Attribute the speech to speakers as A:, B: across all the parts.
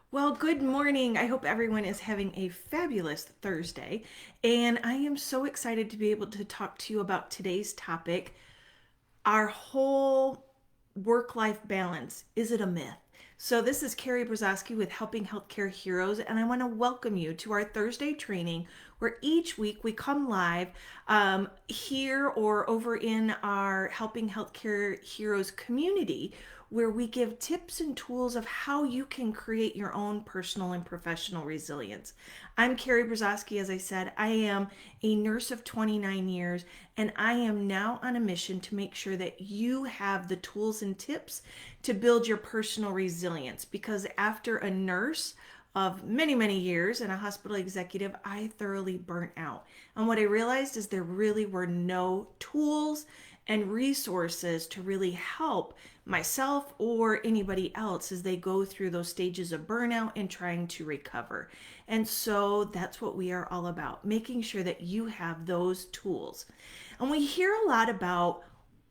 A: Well, good morning. I hope everyone is having a fabulous Thursday. And I am so excited to be able to talk to you about today's topic, our whole work life balance. Is it a myth? So, this is Karrie Brazaski with Helping Healthcare Heroes, and I want to welcome you to our Thursday training where each week we come live here or over in our Helping Healthcare Heroes community, where we give tips and tools of how you can create your own personal and professional resilience. I'm Karrie Brazaski, as I said. I am a nurse of 29 years, and I am now on a mission to make sure that you have the tools and tips to build your personal resilience. Because after a nurse of many, many years and a hospital executive, I thoroughly burnt out. And what I realized is there really were no tools and resources to really help myself or anybody else as they go through those stages of burnout and trying to recover. And so that's what we are all about, making sure that you have those tools. And we hear a lot about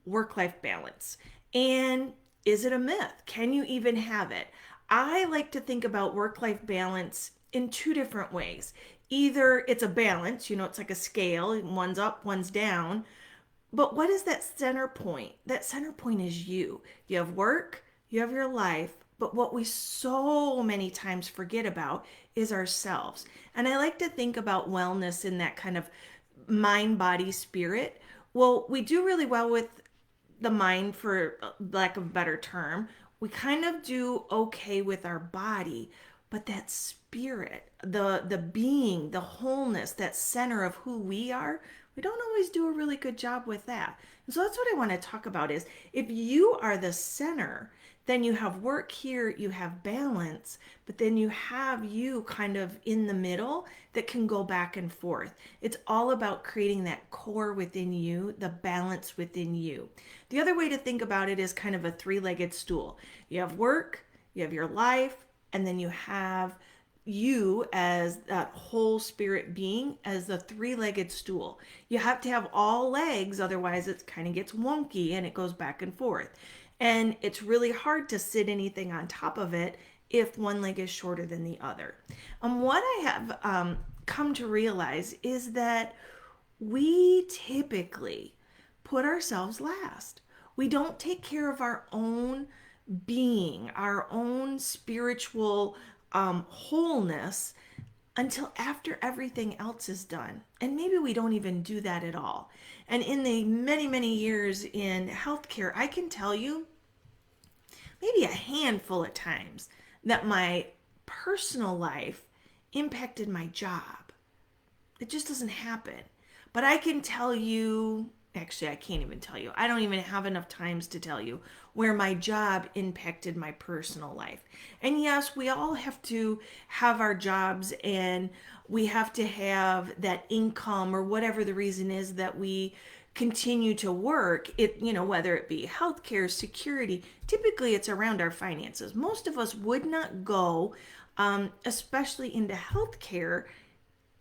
A: work life balance. And is it a myth? Can you even have it? I like to think about work life balance in two different ways. Either it's a balance, it's like a scale, one's up, one's down, but what is that center point? That center point is you. You have work, you have your life, but what we so many times forget about is ourselves. And I like to think about wellness in that kind of mind, body, spirit. Well, we do really well with the mind, for lack of a better term. We kind of do okay with our body, but that spirit, the being, the wholeness, that center of who we are, we don't always do a really good job with that. And so that's what I want to talk about is if you are the center, then you have work here, you have balance, but then you have you kind of in the middle that can go back and forth. It's all about creating that core within you, the balance within you. The other way to think about it is kind of a three-legged stool. You have work, you have your life, and then you have you as that whole spirit being as the three-legged stool. You have to have all legs, otherwise it kind of gets wonky and it goes back and forth. And it's really hard to sit anything on top of it if one leg is shorter than the other. What I have come to realize is that we typically put ourselves last. We don't take care of our own being, our own spiritual wholeness until after everything else is done. And maybe we don't even do that at all. And in the many, many years in healthcare, I can tell you maybe a handful of times that my personal life impacted my job. It just doesn't happen. But I can tell you, actually, I can't even tell you. I don't even have enough times to tell you where my job impacted my personal life. And yes, we all have to have our jobs and we have to have that income or whatever the reason is that we continue to work. Whether it be healthcare, security, typically it's around our finances. Most of us would not go especially into healthcare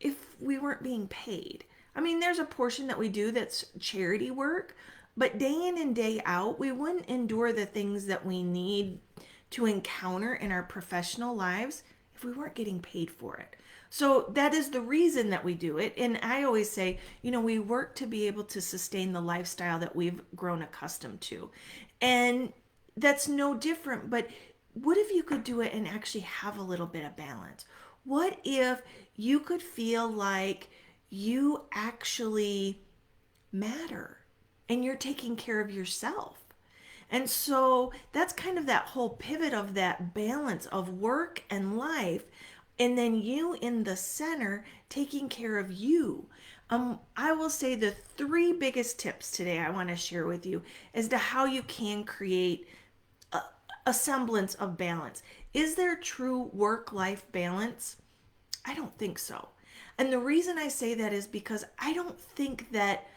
A: if we weren't being paid. I mean, there's a portion that we do that's charity work, but day in and day out, we wouldn't endure the things that we need to encounter in our professional lives if we weren't getting paid for it. So that is the reason that we do it. And I always say, we work to be able to sustain the lifestyle that we've grown accustomed to. And that's no different, but what if you could do it and actually have a little bit of balance? What if you could feel like you actually matter and you're taking care of yourself? And so that's kind of that whole pivot of that balance of work and life, and then you in the center taking care of you. I will say the three biggest tips today I want to share with you as to how you can create a semblance of balance. Is there true work life balance? I don't think so. And the reason I say that is because I don't think that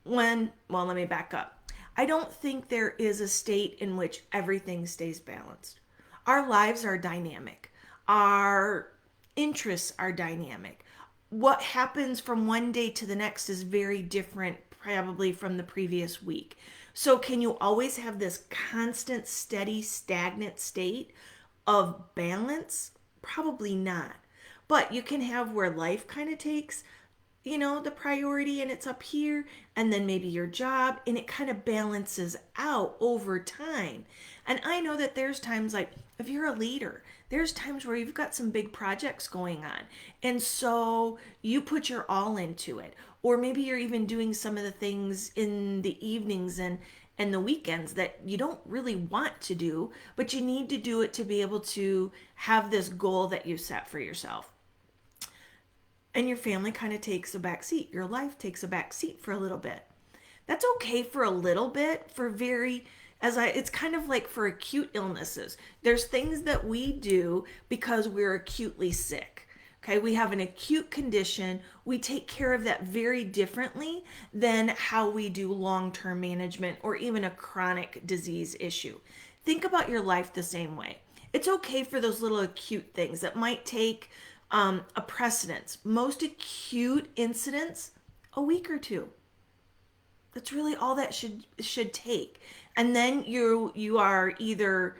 A: let me back up. I don't think there is a state in which everything stays balanced. Our lives are dynamic. Our interests are dynamic. What happens from one day to the next is very different, probably from the previous week. So, can you always have this constant, steady, stagnant state of balance? Probably not. But you can have where life kind of takes, the priority and it's up here, and then maybe your job, and it kind of balances out over time. And I know that there's times like if you're a leader, there's times where you've got some big projects going on. And so you put your all into it. Or maybe you're even doing some of the things in the evenings and the weekends that you don't really want to do, but you need to do it to be able to have this goal that you set for yourself. And your family kind of takes a back seat. Your life takes a back seat for a little bit. That's okay for a little bit. For very it's kind of like for acute illnesses. There's things that we do because we're acutely sick. Okay, we have an acute condition. We take care of that very differently than how we do long-term management or even a chronic disease issue. Think about your life the same way. It's okay for those little acute things that might take a precedence. Most acute incidents, a week or two. That's really all that should take. And then you are either,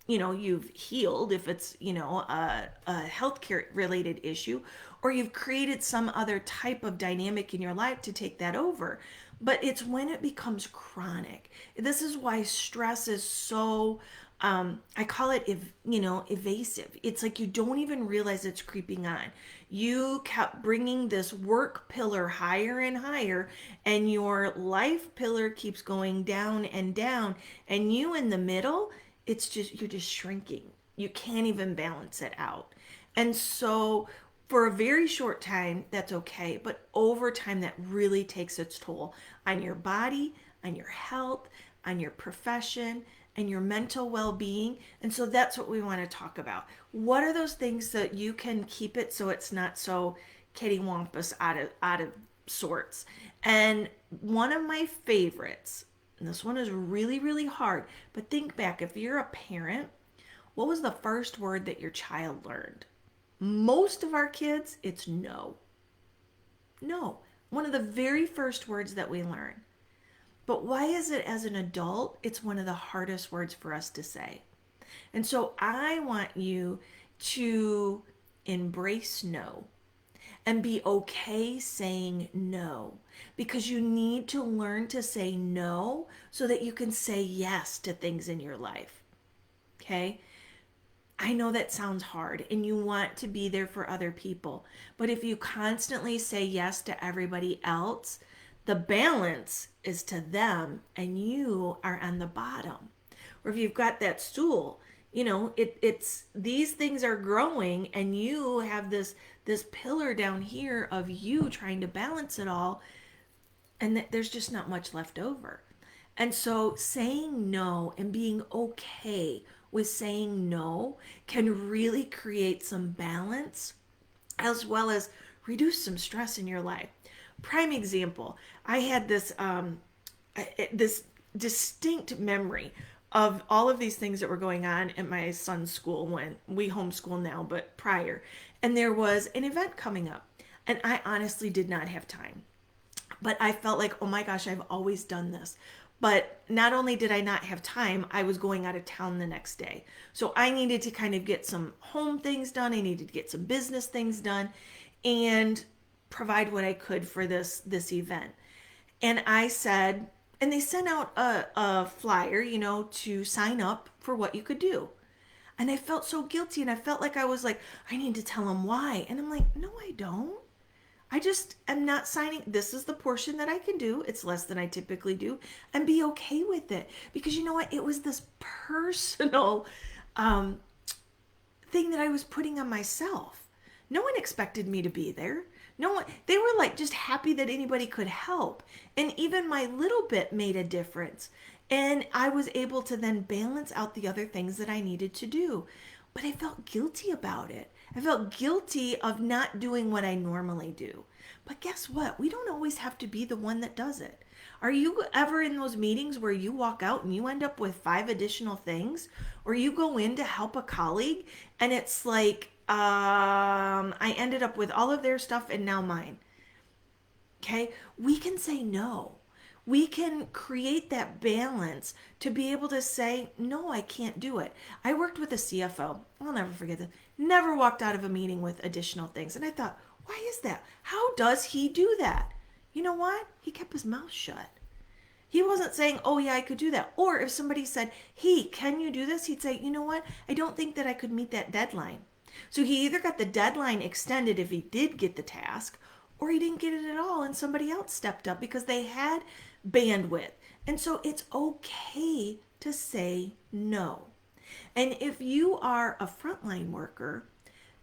A: you've healed if it's, a healthcare related issue, or you've created some other type of dynamic in your life to take that over. But it's when it becomes chronic. This is why stress is so I call it, evasive. It's like you don't even realize it's creeping on. You kept bringing this work pillar higher and higher, and your life pillar keeps going down and down. And you in the middle, you're just shrinking. You can't even balance it out. And so, for a very short time, that's okay. But over time, that really takes its toll on your body, on your health, on your profession, and your mental well-being. And so that's what we want to talk about. What are those things that you can keep it so it's not so kittywampus out of sorts? And one of my favorites, and this one is really, really hard, but think back, if you're a parent, what was the first word that your child learned? Most of our kids, it's no. No. One of the very first words that we learn. But why is it as an adult, it's one of the hardest words for us to say? And so I want you to embrace no and be okay saying no, because you need to learn to say no so that you can say yes to things in your life. Okay? I know that sounds hard and you want to be there for other people, but if you constantly say yes to everybody else, the balance is to them and you are on the bottom. Or if you've got that stool, it's these things are growing and you have this pillar down here of you trying to balance it all, and there's just not much left over. And so saying no and being okay with saying no can really create some balance as well as reduce some stress in your life. Prime example, I had this distinct memory of all of these things that were going on at my son's school when we homeschool now, but prior. And there was an event coming up, and I honestly did not have time. But I felt like, oh my gosh, I've always done this. But not only did I not have time, I was going out of town the next day. So I needed to kind of get some home things done. I needed to get some business things done and provide what I could for this event. And I said, and they sent out a flyer, to sign up for what you could do. And I felt so guilty, and I felt like I was like, I need to tell them why. And I'm like, no, I don't. I just am not signing. This is the portion that I can do. It's less than I typically do, and be okay with it. Because you know what? It was this personal thing that I was putting on myself. No one expected me to be there. No one, they were like just happy that anybody could help. And even my little bit made a difference. And I was able to then balance out the other things that I needed to do. But I felt guilty about it. I felt guilty of not doing what I normally do. But guess what? We don't always have to be the one that does it. Are you ever in those meetings where you walk out and you end up with 5 additional things? Or you go in to help a colleague and it's like, I ended up with all of their stuff and now mine. Okay? We can say no. We can create that balance to be able to say, no, I can't do it. I worked with a CFO. I'll never forget this. Never walked out of a meeting with additional things. And I thought, why is that? How does he do that? You know what? He kept his mouth shut. He wasn't saying, oh, yeah, I could do that. Or if somebody said, hey, can you do this? He'd say, you know what? I don't think that I could meet that deadline. So he either got the deadline extended if he did get the task, or he didn't get it at all and somebody else stepped up because they had bandwidth. And so it's okay to say no. And if you are a frontline worker,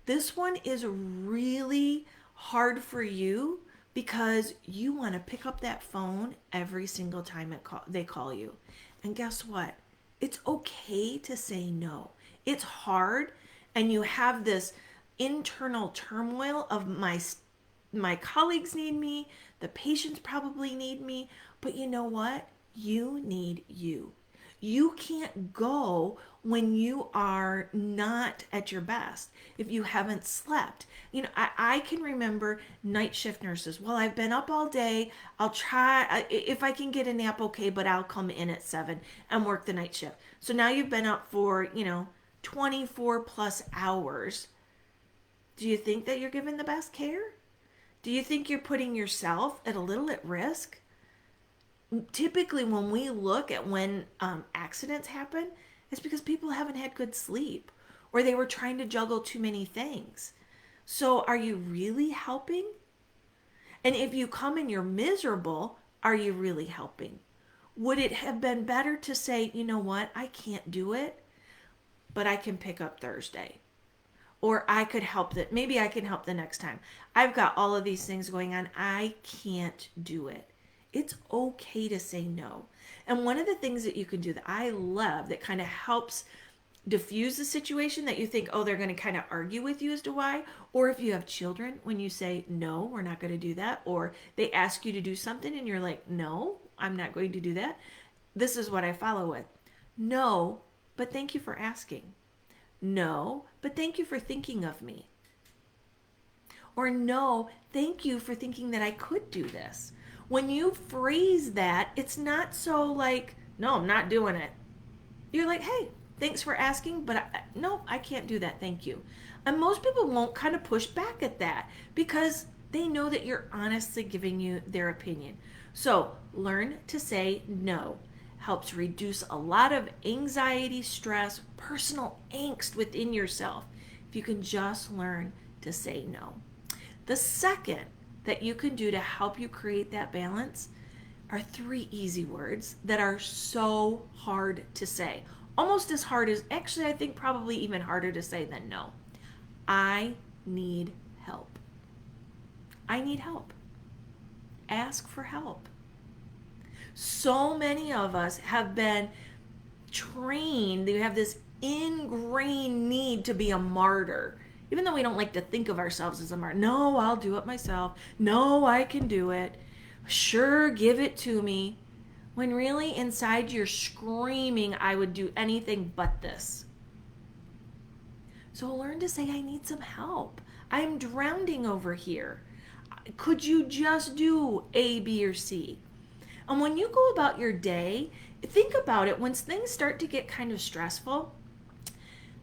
A: this one is really hard for you because you want to pick up that phone every single time they call you. And guess what? It's okay to say no. It's hard, and you have this internal turmoil of my colleagues need me, the patients probably need me, but you know what? You need you. You can't go when you are not at your best, if you haven't slept. I can remember night shift nurses. Well, I've been up all day. I'll try, if I can get a nap, okay, but I'll come in at 7 and work the night shift. So now you've been up for, 24 plus hours. Do you think that you're giving the best care? Do you think you're putting yourself at a little at risk? Typically, when we look at when accidents happen, it's because people haven't had good sleep or they were trying to juggle too many things. So are you really helping? And if you come and you're miserable, are you really helping? Would it have been better to say, you know what, I can't do it, but I can pick up Thursday? Or I could help that. Maybe I can help the next time. I've got all of these things going on. I can't do it. It's okay to say no. And one of the things that you can do that I love that kind of helps diffuse the situation that you think, oh, they're going to kind of argue with you as to why. Or if you have children, when you say, no, we're not going to do that. Or they ask you to do something and you're like, no, I'm not going to do that. This is what I follow with. No, but thank you for asking. No, but thank you for thinking of me. Or no, thank you for thinking that I could do this. When you phrase that, it's not so like, no, I'm not doing it. You're like, hey, thanks for asking, but no, I can't do that. Thank you. And most people won't kind of push back at that because they know that you're honestly giving you their opinion. So learn to say no. Helps reduce a lot of anxiety, stress, personal angst within yourself if you can just learn to say no. The second that you can do to help you create that balance are 3 easy words that are so hard to say. Almost as hard as, actually, I think probably even harder to say than no. I need help. I need help. Ask for help. So many of us have been trained, they have this ingrained need to be a martyr. Even though we don't like to think of ourselves as a martyr. No, I'll do it myself. No, I can do it. Sure, give it to me. When really inside you're screaming, I would do anything but this. So learn to say, I need some help. I'm drowning over here. Could you just do A, B, or C? And when you go about your day, think about it. When things start to get kind of stressful,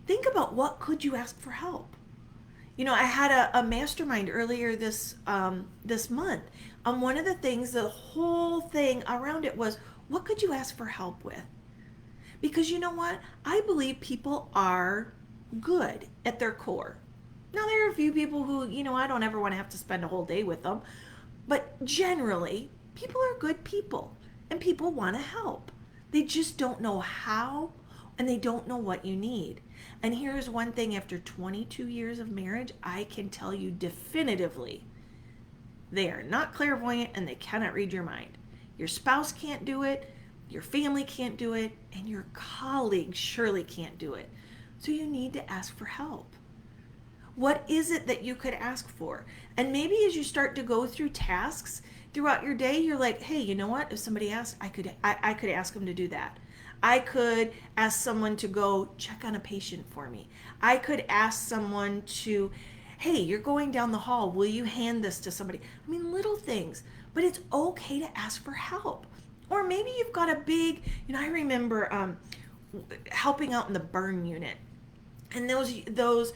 A: think about what could you ask for help. I had a mastermind earlier this month. One of the things, the whole thing around it was, what could you ask for help with? Because you know what? I believe people are good at their core. Now, there are a few people who, I don't ever want to have to spend a whole day with them. But generally, people are good people. And people want to help. They just don't know how, and they don't know what you need. And here's one thing, after 22 years of marriage, I can tell you definitively, they are not clairvoyant and they cannot read your mind. Your spouse can't do it, your family can't do it, and your colleagues surely can't do it. So you need to ask for help. What is it that you could ask for? And maybe as you start to go through tasks throughout your day, you're like, hey, you know what? If somebody asked, I could ask them to do that. I could ask someone to go check on a patient for me. I could ask someone to, hey, you're going down the hall. Will you hand this to somebody? I mean, little things, but it's okay to ask for help. Or maybe you've got a big, I remember helping out in the burn unit, and those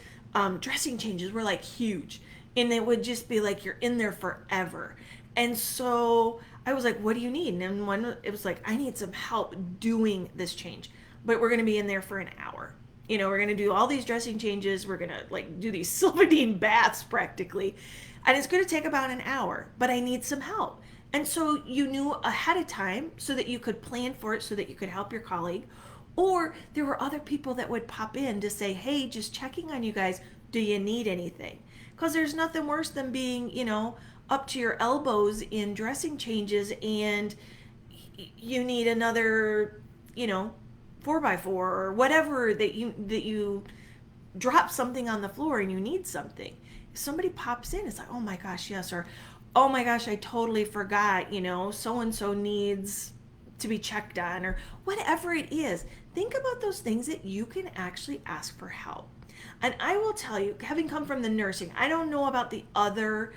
A: dressing changes were like huge, and it would just be like you're in there forever. And so I was like, what do you need? And one, it was like, I need some help doing this change, but we're going to be in there for an hour. We're going to do all these dressing changes, we're going to like do these sylvanine baths practically, and it's going to take about an hour, but I need some help. And so you knew ahead of time so that you could plan for it, so that you could help your colleague. Or there were other people that would pop in to say, hey, just checking on you guys. Do you need anything? Because there's nothing worse than being, up to your elbows in dressing changes, and you need another, 4x4 or whatever, that you drop something on the floor and you need something. If somebody pops in, it's like, oh my gosh, yes, or oh my gosh, I totally forgot, so and so needs to be checked on, or whatever it is. Think about those things that you can actually ask for help. And I will tell you, having come from the nursing, I don't know about the other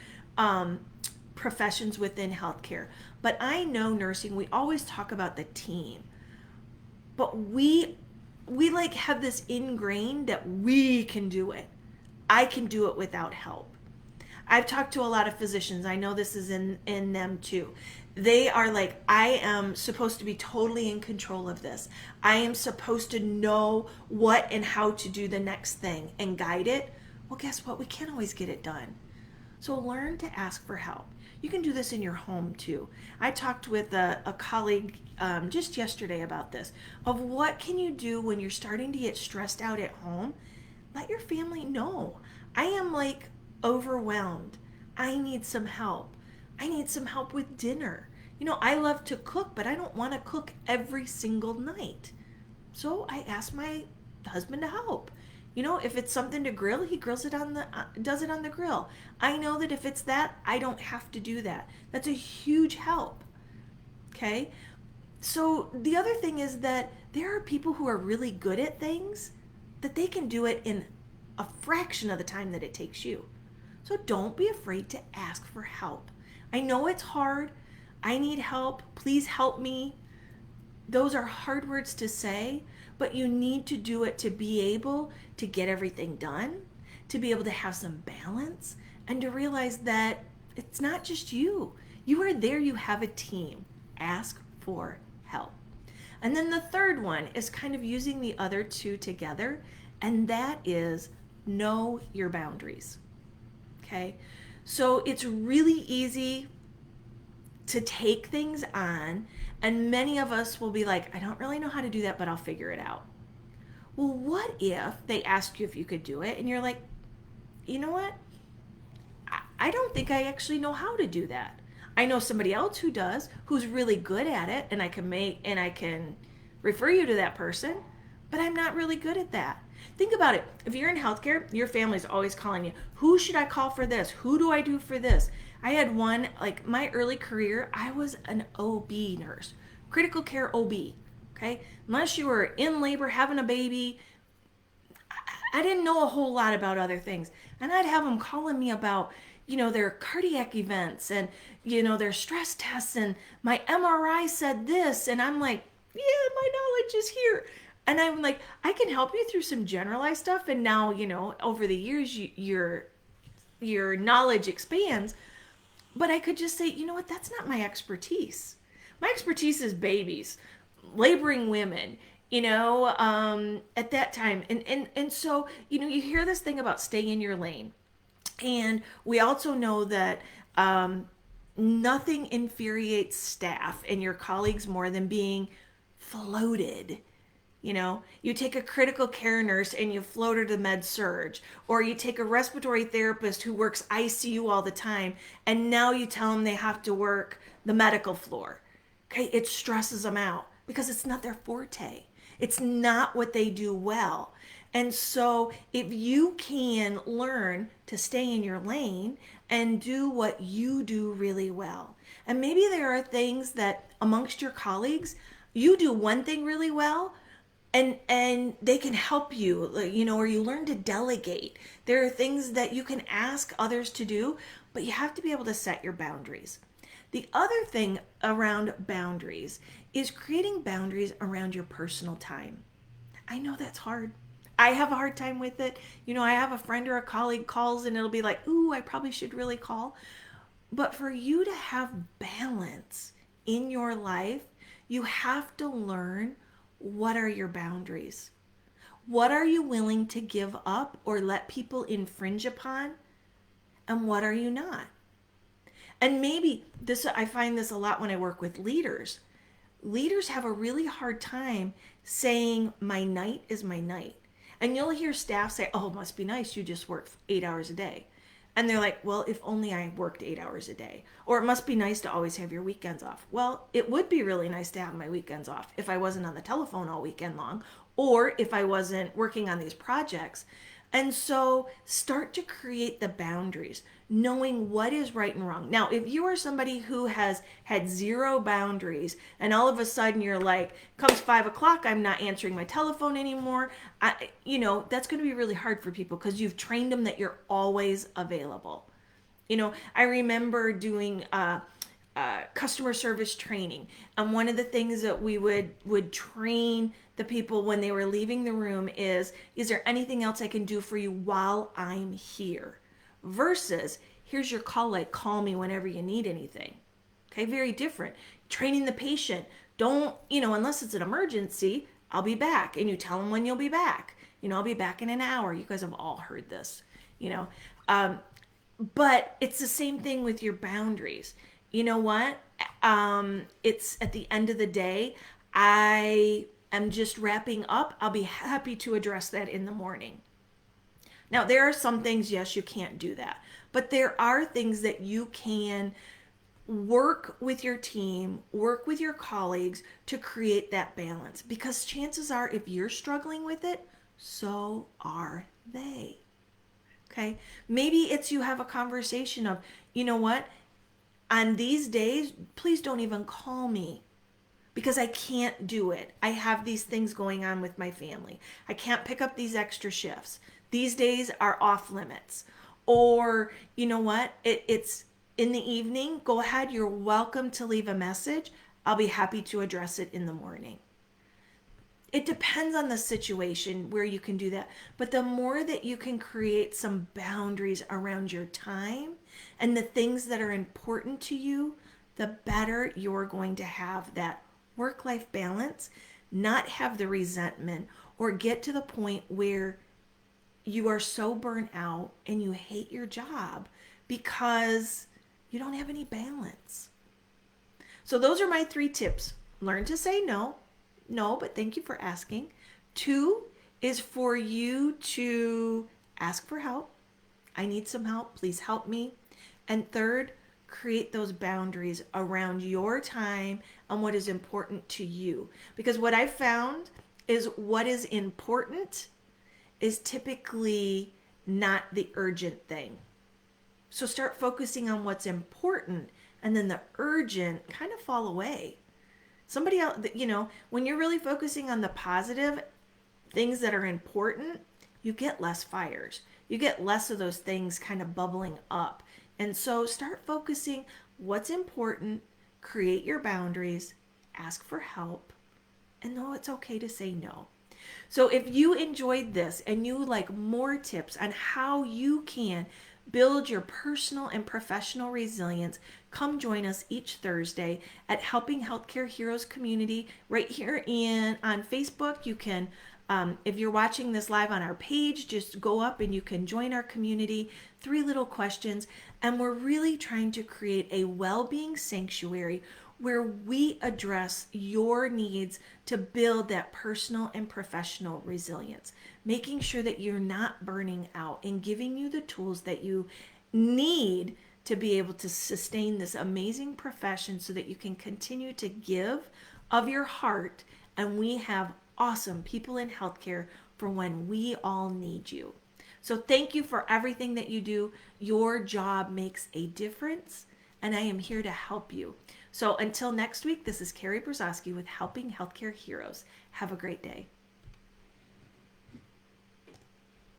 A: professions within healthcare, but I know nursing, we always talk about the team. But we like have this ingrained that we can do it. I can do it without help. I've talked to a lot of physicians. I know this is in them too. They are like, I am supposed to be totally in control of this. I am supposed to know what and how to do the next thing and guide it. Well, guess what? We can't always get it done. So learn to ask for help. You can do this in your home too. I talked with a colleague just yesterday about this, of what can you do when you're starting to get stressed out at home. Let your family know. I am like overwhelmed. I need some help. I need some help with dinner. I love to cook, but I don't want to cook every single night. So I ask my husband to help. If it's something to grill, he grills it does it on the grill. I know that if it's that, I don't have to do that. That's a huge help. Okay? So the other thing is that there are people who are really good at things that they can do it in a fraction of the time that it takes you. So don't be afraid to ask for help. I know it's hard. I need help. Please help me. Those are hard words to say, but you need to do it to be able to get everything done, to be able to have some balance, and to realize that it's not just you. You are there, you have a team. Ask for help. And then the third one is kind of using the other two together, and that is know your boundaries. Okay? So it's really easy to take things on, and many of us will be like, I don't really know how to do that, but I'll figure it out. Well, what if they ask you if you could do it, and you're like, you know what? I don't think I actually know how to do that. I know somebody else who does, who's really good at it, and I can refer you to that person, but I'm not really good at that. Think about it. If you're in healthcare, your family's always calling you. Who should I call for this? Who do I do for this? I had one, like my early career, I was an OB nurse, critical care OB. Okay? Unless you were in labor, having a baby, I didn't know a whole lot about other things. And I'd have them calling me about, their cardiac events and, their stress tests, and my MRI said this. And I'm like, yeah, my knowledge is here. And I'm like, I can help you through some generalized stuff. And now, over the years, your knowledge expands. But I could just say, you know what, that's not my expertise. My expertise is babies, laboring women, at that time. And so, you hear this thing about staying in your lane. And we also know that nothing infuriates staff and your colleagues more than being floated. You take a critical care nurse and you float her to med surge, or you take a respiratory therapist who works ICU all the time, and now you tell them they have to work the medical floor. Okay, it stresses them out because it's not their forte. It's not what they do well. And so if you can learn to stay in your lane and do what you do really well, and maybe there are things that amongst your colleagues, you do one thing really well, and they can help you, or you learn to delegate. There are things that you can ask others to do, but you have to be able to set your boundaries. The other thing around boundaries is creating boundaries around your personal time. I know that's hard. I have a hard time with it. I have a friend or a colleague calls and it'll be like, ooh, I probably should really call. But for you to have balance in your life, you have to learn what are your boundaries. What are you willing to give up or let people infringe upon? And what are you not? And maybe this, I find this a lot when I work with leaders. Leaders have a really hard time saying, my night is my night. And you'll hear staff say, oh, it must be nice. You just work 8 hours a day. And they're like, well, if only I worked 8 hours a day. Or it must be nice to always have your weekends off. Well, it would be really nice to have my weekends off if I wasn't on the telephone all weekend long, or if I wasn't working on these projects. And so start to create the boundaries, knowing what is right and wrong. Now, if you are somebody who has had zero boundaries and all of a sudden you're like, comes 5 o'clock, I'm not answering my telephone anymore. That's going to be really hard for people because you've trained them that you're always available. I remember doing customer service training, and one of the things that we would train the people when they were leaving the room is there anything else I can do for you while I'm here? Versus, here's your call, like call me whenever you need anything. Okay, very different. Training the patient, don't, unless it's an emergency, I'll be back, and you tell them when you'll be back. I'll be back in an hour. You guys have all heard this. you know but it's the same thing with your boundaries. You know what? It's at the end of the day, I am just wrapping up. I'll be happy to address that in the morning. Now, there are some things, yes, you can't do that, but there are things that you can work with your team, work with your colleagues to create that balance, because chances are if you're struggling with it, so are they. Okay? Maybe it's you have a conversation of, you know what? On these days, please don't even call me because I can't do it. I have these things going on with my family. I can't pick up these extra shifts. These days are off limits. Or, you know what? It's in the evening. Go ahead. You're welcome to leave a message. I'll be happy to address it in the morning. It depends on the situation where you can do that. But the more that you can create some boundaries around your time and the things that are important to you, the better you're going to have that work-life balance, not have the resentment or get to the point where you are so burnt out and you hate your job because you don't have any balance. So those are my 3 tips. Learn to say no. No, but thank you for asking. 2 is for you to ask for help. I need some help. Please help me. And 3rd, create those boundaries around your time and what is important to you. Because what I found is what is important is typically not the urgent thing. So start focusing on what's important, and then the urgent kind of fall away. Somebody else, when you're really focusing on the positive things that are important, you get less fires. You get less of those things kind of bubbling up. And so start focusing what's important, create your boundaries, ask for help, and know it's okay to say no. So if you enjoyed this and you like more tips on how you can build your personal and professional resilience, come join us each Thursday at Helping Healthcare Heroes Community right here on Facebook. You can, if you're watching this live on our page, just go up and you can join our community. 3 little questions. And we're really trying to create a well-being sanctuary where we address your needs to build that personal and professional resilience, making sure that you're not burning out and giving you the tools that you need to be able to sustain this amazing profession so that you can continue to give of your heart. And we have awesome people in healthcare for when we all need you. So thank you for everything that you do. Your job makes a difference, and I am here to help you. So until next week, this is Karrie Brazaski with Helping Healthcare Heroes. Have a great day.